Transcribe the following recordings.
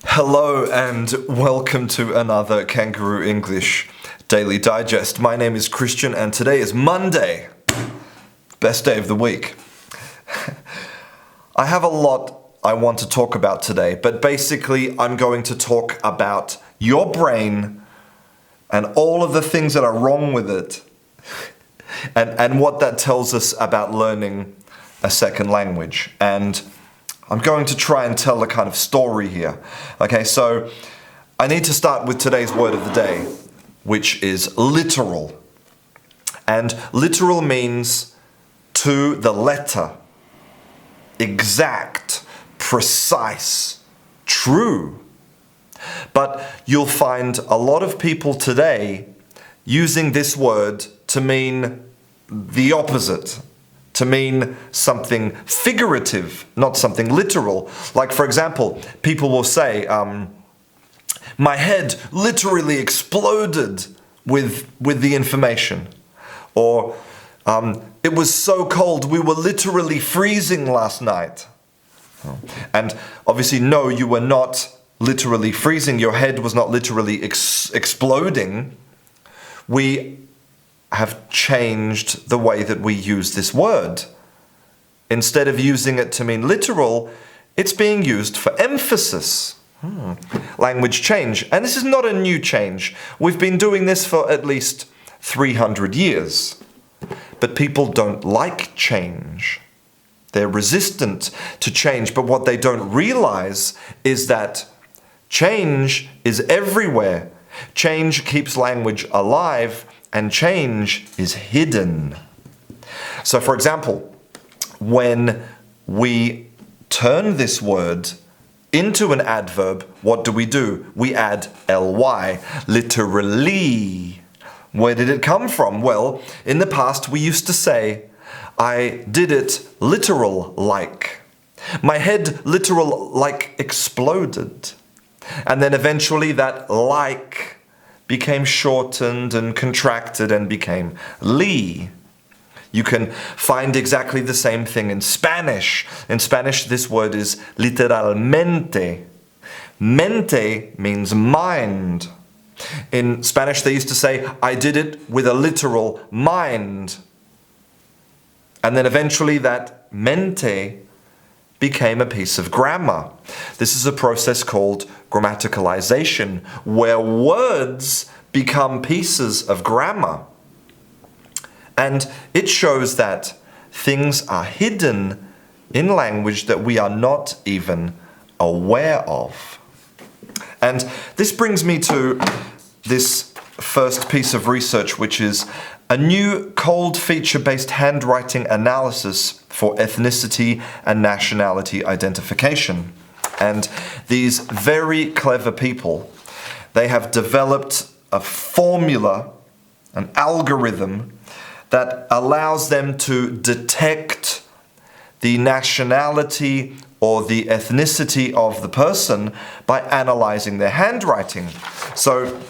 Hello and welcome to another Canguro English Daily Digest. My name is Christian and today is Monday, best day of the week. I have a lot I want to talk about today, but basically I'm going to talk about your brain and all of the things that are wrong with it and what that tells us about learning a second language. And I'm going to try and tell a kind of story here. Okay, so I need to start with today's word of the day, which is literal. And literal means to the letter, exact, precise, true. But you'll find a lot of people today using this word to mean the opposite. To mean something figurative, not something literal. Like, for example, people will say, my head literally exploded with the information. Or, it was so cold, we were literally freezing last night. And obviously, no, you were not literally freezing. Your head was not literally exploding. We have changed the way that we use this word. Instead of using it to mean literal, it's being used for emphasis. Language change. And this is not a new change. We've been doing this for at least 300 years. But people don't like change. They're resistant to change. But what they don't realize is that change is everywhere. Change keeps language alive. And change is hidden. So, for example, when we turn this word into an adverb, what do? We add ly, literally. Where did it come from? Well, in the past we used to say, I did it literal like. My head literal like exploded. And then eventually that like became shortened and contracted and became li. You can find exactly the same thing in Spanish. In Spanish, this word is literalmente. Mente means mind. In Spanish, they used to say, I did it with a literal mind. And then eventually that mente became a piece of grammar. This is a process called grammaticalization, where words become pieces of grammar. And it shows that things are hidden in language that we are not even aware of. And this brings me to this first piece of research, which is a new cold feature-based handwriting analysis for ethnicity and nationality identification. And these very clever people, they have developed a formula, an algorithm that allows them to detect the nationality or the ethnicity of the person by analyzing their handwriting. So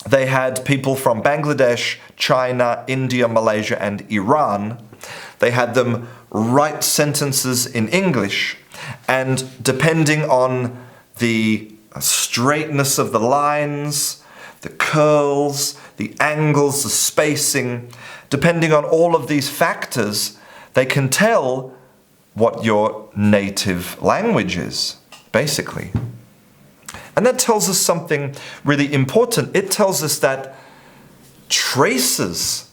they had people from Bangladesh, China, India, Malaysia, and Iran. They had them write sentences in English, and depending on the straightness of the lines, the curls, the angles, the spacing, depending on all of these factors, they can tell what your native language is, basically. And that tells us something really important. It tells us that traces,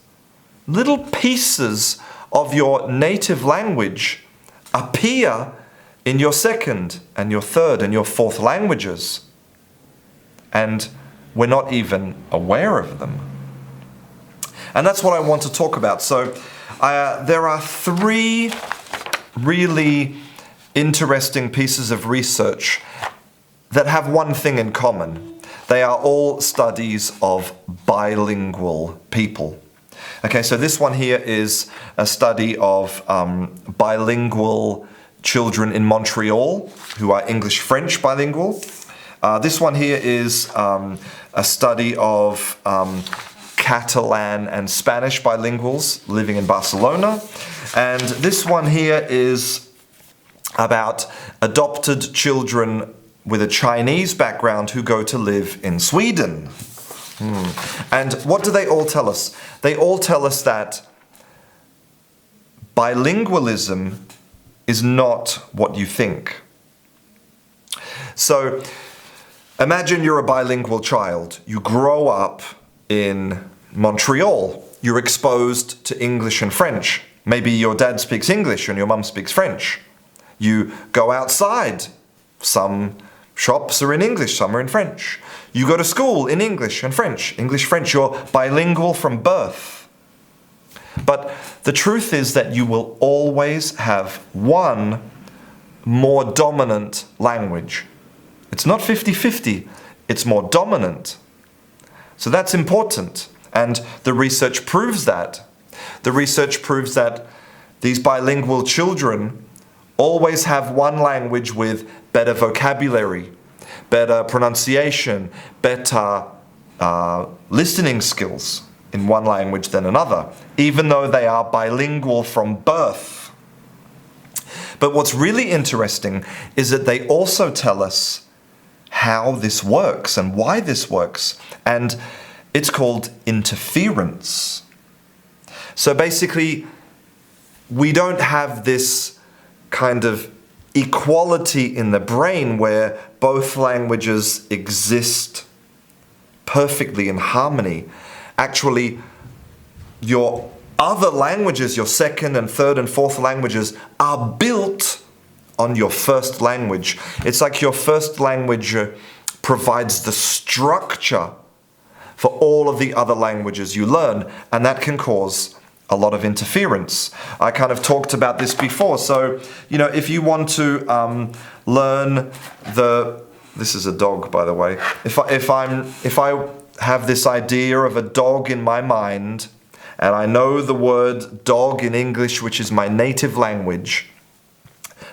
little pieces of your native language appear in your second and your third and your fourth languages. And we're not even aware of them. And that's what I want to talk about. So there are three really interesting pieces of research that have one thing in common. They are all studies of bilingual people. Okay, so this one here is a study of bilingual children in Montreal who are English-French bilingual. This one here is a study of Catalan and Spanish bilinguals living in Barcelona. And this one here is about adopted children with a Chinese background who go to live in Sweden. And what do they all tell us? They all tell us that bilingualism is not what you think. So imagine you're a bilingual child. You grow up in Montreal. You're exposed to English and French. Maybe your dad speaks English and your mum speaks French. You go outside. Some shops are in English, some are in French. You go to school in English and French. English, French, you're bilingual from birth. But the truth is that you will always have one more dominant language. It's not 50-50, it's more dominant. So that's important, and the research proves that. The research proves that these bilingual children always have one language with better vocabulary, better pronunciation, better listening skills in one language than another, even though they are bilingual from birth. But what's really interesting is that they also tell us how this works and why this works. And it's called interference. So basically, we don't have this kind of equality in the brain where both languages exist perfectly in harmony. Actually, your other languages, your second and third and fourth languages, are built on your first language. It's like your first language provides the structure for all of the other languages you learn, and that can cause a lot of interference. I kind of talked about this before. So, if you want to learn this is a dog, by the way. If I have this idea of a dog in my mind, and I know the word dog in English, which is my native language,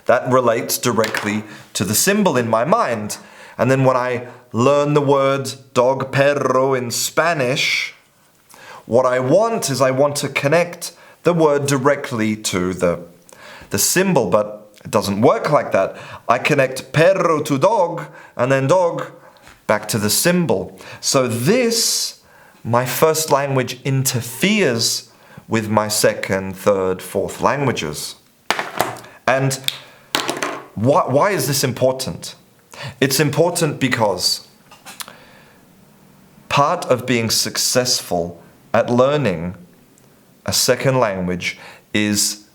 that relates directly to the symbol in my mind. And then when I learn the word dog, perro, in Spanish, what I want to connect the word directly to the symbol, but it doesn't work like that. I connect perro to dog, and then dog back to the symbol. So this, my first language, interferes with my second, third, fourth languages. And why is this important? It's important because part of being successful at learning a second language is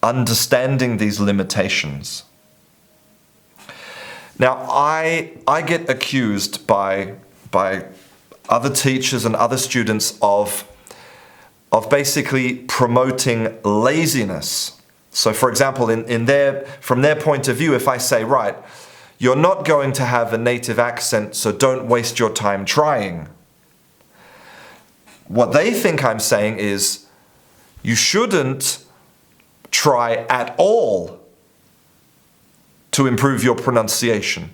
understanding these limitations. Now, I get accused by other teachers and other students of basically promoting laziness. So, for example, from their point of view, if I say, right, you're not going to have a native accent, so don't waste your time trying. What they think I'm saying is, you shouldn't try at all to improve your pronunciation.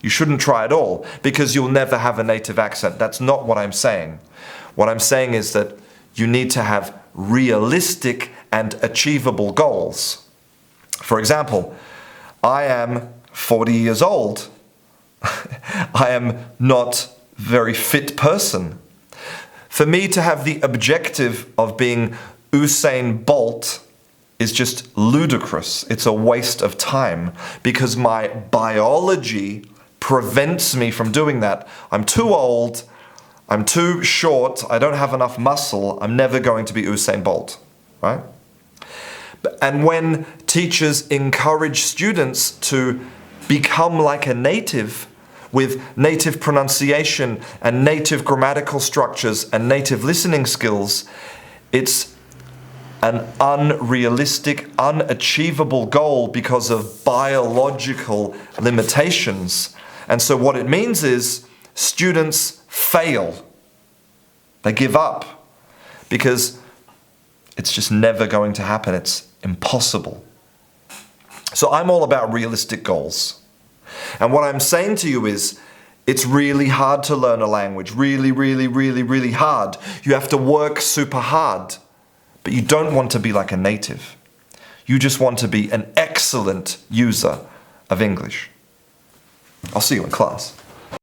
You shouldn't try at all, because you'll never have a native accent. That's not what I'm saying. What I'm saying is that you need to have realistic and achievable goals. For example, I am 40 years old. I am not a very fit person. For me to have the objective of being Usain Bolt is just ludicrous. It's a waste of time because my biology prevents me from doing that. I'm too old, I'm too short, I don't have enough muscle, I'm never going to be Usain Bolt, right? And when teachers encourage students to become like a native with native pronunciation and native grammatical structures and native listening skills, it's an unrealistic, unachievable goal because of biological limitations. And so what it means is students fail. They give up because it's just never going to happen. It's impossible. So I'm all about realistic goals. And what I'm saying to you is, it's really hard to learn a language. Really, really, really, really hard. You have to work super hard. But you don't want to be like a native. You just want to be an excellent user of English. I'll see you in class.